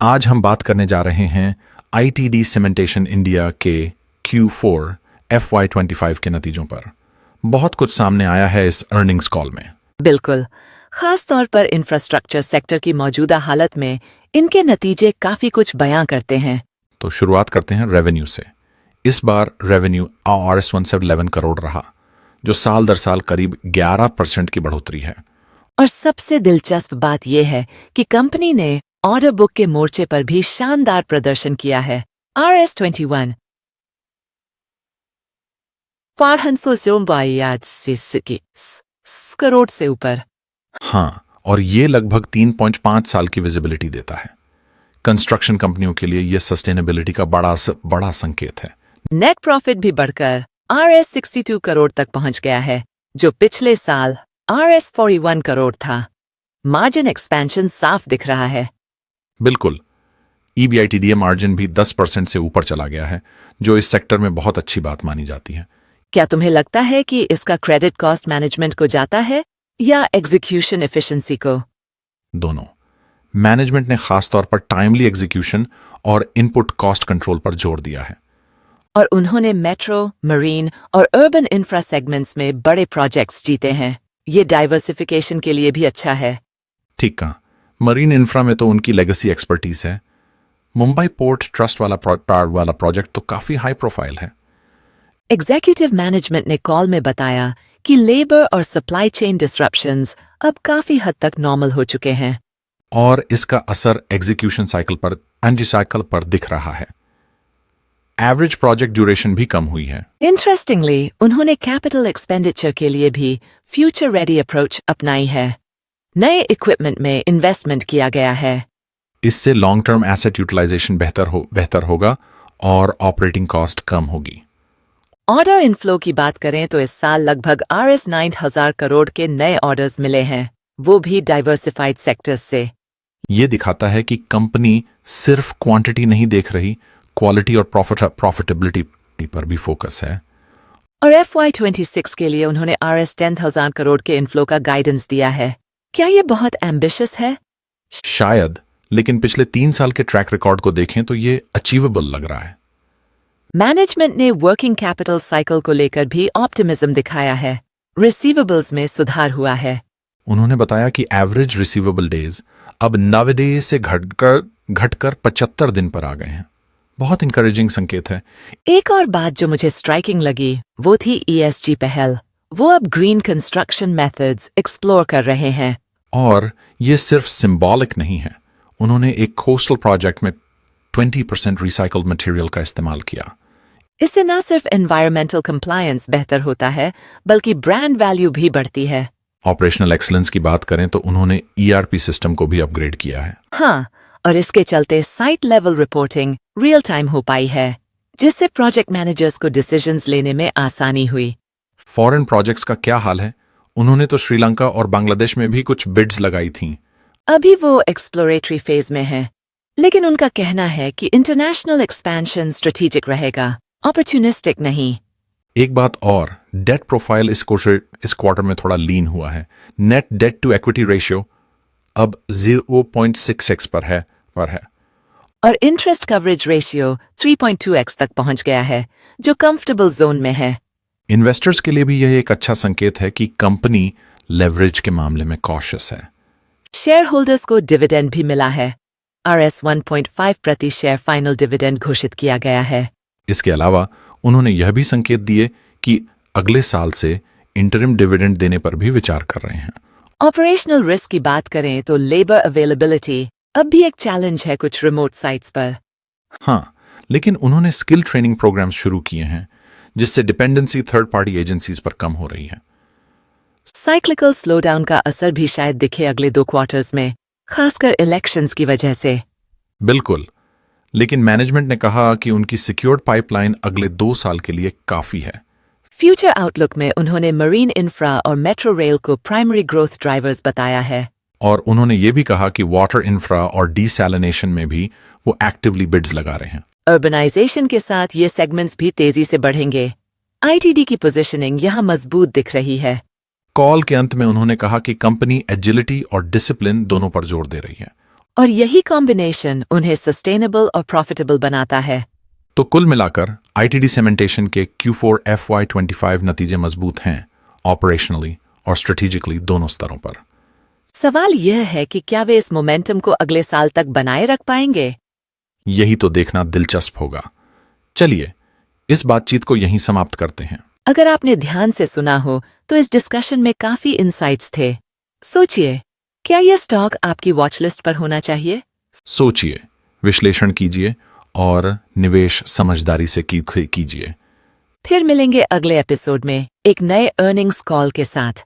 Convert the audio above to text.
आज हम बात करने जा रहे हैं आईटीडी सीमेंटेशन इंडिया के Q4 FY25 के नतीजों पर। बहुत कुछ सामने आया है इस अर्निंग्स कॉल में। बिल्कुल, खास तौर पर इंफ्रास्ट्रक्चर सेक्टर की मौजूदा हालत में इनके नतीजे काफी कुछ बयां करते हैं। तो शुरुआत करते हैं रेवेन्यू से। इस बार रेवेन्यू RS 111 करोड़ रहा, जो साल दर साल करीब 11% की बढ़ोतरी है। और सबसे दिलचस्प बात यह है कि कंपनी ने ऑर्डर बुक के मोर्चे पर भी शानदार प्रदर्शन किया है। RS 21 करोड़ से ऊपर। हाँ, और ये लगभग 3.5 साल की विजिबिलिटी देता है। कंस्ट्रक्शन कंपनियों के लिए ये सस्टेनेबिलिटी का बड़ा संकेत है। नेट प्रॉफिट भी बढ़कर RS 62 करोड़ तक पहुंच गया है, जो पिछले साल RS 41 करोड़ था। मार्जिन एक्सपेंशन साफ दिख रहा है। बिल्कुल, EBITDA मार्जिन भी 10% से ऊपर चला गया है, जो इस सेक्टर में बहुत अच्छी बात मानी जाती है। क्या तुम्हें लगता है कि इसका क्रेडिट कॉस्ट मैनेजमेंट को जाता है या एग्जीक्यूशन एफिशिएंसी को? दोनों। मैनेजमेंट ने खासतौर पर टाइमली एग्जीक्यूशन और इनपुट कॉस्ट कंट्रोल पर जोर दिया है। और उन्होंने मेट्रो, मरीन और अर्बन इंफ्रा सेगमेंट्स में बड़े प्रोजेक्ट्स जीते हैं। ये डाइवर्सिफिकेशन के लिए भी अच्छा है। ठीक कहा। मरीन इंफ्रा में तो उनकी लेगेसी एक्सपर्टीज है। मुंबई पोर्ट ट्रस्ट वाला प्रोजेक्ट तो काफी हाई प्रोफाइल है। एग्जीक्यूटिव मैनेजमेंट ने कॉल में बताया कि लेबर और सप्लाई चेन डिसरप्शंस अब काफी हद तक नॉर्मल हो चुके हैं। और इसका असर एग्जीक्यूशन साइकिल पर दिख रहा है। एवरेज प्रोजेक्ट ड्यूरेशन भी कम हुई है। इंटरेस्टिंगली, उन्होंने कैपिटल एक्सपेंडिचर के लिए भी फ्यूचर रेडी अप्रोच अपनाई है। नए इक्विपमेंट में इन्वेस्टमेंट किया गया है। इससे लॉन्ग टर्म एसेट यूटिलाइजेशन बेहतर होगा और ऑपरेटिंग कॉस्ट कम होगी। ऑर्डर इनफ्लो की बात करें तो इस साल लगभग RS 9,000 करोड़ के नए ऑर्डर्स मिले हैं, वो भी डाइवर्सिफाइड सेक्टर्स से। ये दिखाता है कि कंपनी सिर्फ क्वांटिटी नहीं देख रही, क्वालिटी और प्रॉफिटेबिलिटी पर भी फोकस है। और FY26 के लिए उन्होंने RS 10,000 करोड़ के इनफ्लो का गाइडेंस दिया है। क्या ये बहुत एम्बिशियस है? शायद, लेकिन पिछले 3 साल के ट्रैक रिकॉर्ड को देखें तो ये अचीवेबल लग रहा है। मैनेजमेंट ने वर्किंग कैपिटल साइकिल को लेकर भी ऑप्टिमिज्म दिखाया है। रिसीवेबल्स में सुधार हुआ है। उन्होंने बताया कि एवरेज रिसीवेबल डेज अब 90 डेज से घटकर 75 दिन पर आ गए हैं। बहुत इंकरेजिंग संकेत है। एक और बात जो मुझे स्ट्राइकिंग लगी वो थी ESG पहल। वो अब ग्रीन कंस्ट्रक्शन मेथड्स एक्सप्लोर कर रहे हैं। और ये सिर्फ सिंबॉलिक नहीं है। उन्होंने एक कोस्टल प्रोजेक्ट में 20% रिसाइकल्ड मटेरियल का इस्तेमाल किया। इससे न सिर्फ एनवायरमेंटल कंप्लायंस बेहतर होता है, बल्कि ब्रांड वैल्यू भी बढ़ती है। ऑपरेशनल एक्सीलेंस की बात करें तो उन्होंने ERP सिस्टम को भी अपग्रेड किया है। हाँ, और इसके चलते site level reporting real time हो पाई है, जिससे प्रोजेक्ट मैनेजर्स को डिसीजंस लेने में आसानी हुई। फॉरेन प्रोजेक्ट्स का क्या हाल है? उन्होंने तो श्रीलंका और बांग्लादेश में भी कुछ बिड्स लगाई थीं। अभी वो एक्सप्लोरेटरी फेज में है, लेकिन उनका कहना है कि इंटरनेशनल एक्सपेंशन स्ट्रेटेजिक रहेगा, ऑपर्चुनिस्टिक नहीं। एक बात और, डेट प्रोफाइल इस क्वार्टर में थोड़ा लीन हुआ है। Net debt to equity ratio अब 0.66 पर है। और इंटरेस्ट कवरेज रेशियो 3.2x तक पहुंच गया है, जो कंफर्टेबल जोन में है। इन्वेस्टर्स के लिए भी यह एक अच्छा संकेत है कि कंपनी लेवरेज के मामले में कॉशियस है। शेयर होल्डर्स को डिविडेंड भी मिला है। RS 1.5 प्रति शेयर फाइनल डिविडेंड घोषित किया गया है। इसके अलावा उन्होंने यह भी संकेत दिए कि अगले साल से इंटरिम डिविडेंड देने पर भी विचार कर रहे हैं। ऑपरेशनल रिस्क की बात करें तो लेबर अवेलेबिलिटी अब भी एक चैलेंज है कुछ रिमोट साइट्स पर। हाँ, लेकिन उन्होंने स्किल ट्रेनिंग प्रोग्राम्स शुरू किए हैं, जिससे डिपेंडेंसी थर्ड पार्टी एजेंसीज पर कम हो रही है। साइक्लिकल स्लोडाउन का असर भी शायद दिखे अगले 2 क्वार्टर्स में, खासकर इलेक्शंस की वजह से। बिल्कुल, लेकिन मैनेजमेंट ने कहा कि उनकी सिक्योर्ड पाइपलाइन अगले 2 साल के लिए काफी है। फ्यूचर आउटलुक में उन्होंने मरीन इंफ्रा और मेट्रो रेल को प्राइमरी ग्रोथ ड्राइवर्स बताया है। और उन्होंने ये भी कहा कि वाटर इंफ्रा और डीसैलिनेशन में भी वो एक्टिवली बिड्स लगा रहे हैं। अर्बनाइजेशन के साथ ये सेगमेंट्स भी तेजी से बढ़ेंगे। ITD की पोजीशनिंग यहाँ मजबूत दिख रही है। कॉल के अंत में उन्होंने कहा कि कंपनी एजिलिटी और डिसिप्लिन दोनों पर जोर दे रही है। और यही कॉम्बिनेशन उन्हें सस्टेनेबल और प्रॉफिटेबल बनाता है। तो कुल मिलाकर आईटीडी सीमेंटेशन के Q4 FY25 नतीजे मजबूत हैं, ऑपरेशनली और स्ट्रेटेजिकली दोनों स्तरों पर। सवाल यह है कि क्या वे इस मोमेंटम को अगले साल तक बनाए रख पाएंगे? यही तो देखना दिलचस्प होगा। चलिए इस बातचीत को यहीं समाप्त करते हैं। अगर आपने ध्यान से सुना हो तो इस डिस्कशन में काफी इंसाइट्स थे। सोचिए, क्या यह स्टॉक आपकी वॉच लिस्ट पर होना चाहिए? सोचिए, विश्लेषण कीजिए और निवेश समझदारी से कीजिए। फिर मिलेंगे अगले एपिसोड में एक नए अर्निंग्स कॉल के साथ।